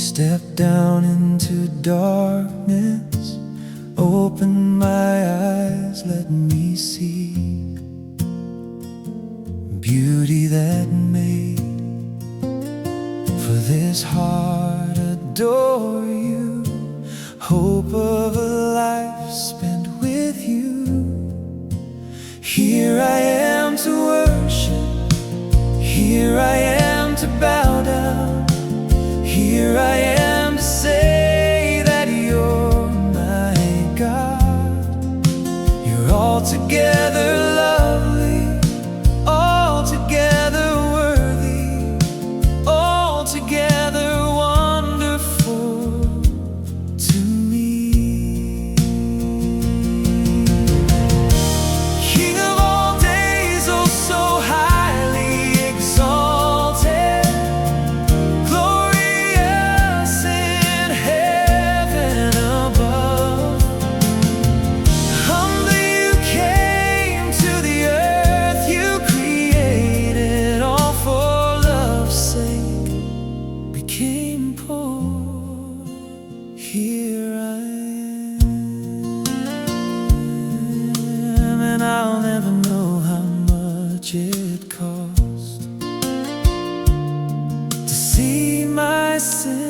Step down into darkness, open my eyes, let me see beauty that made for this heart adore you, hope of a life spent with you. Here I am to worship, here I am to bow down, here I am to say that you're my God. You're altogether lovely, altogether worthy, altogether wonderful to me. King of all days, oh so highly exalted, glorious in heaven above. Humbly you came to the earth, you created all for love's sake, became poor. Here I am, and I'll never know how much it cost to see my sin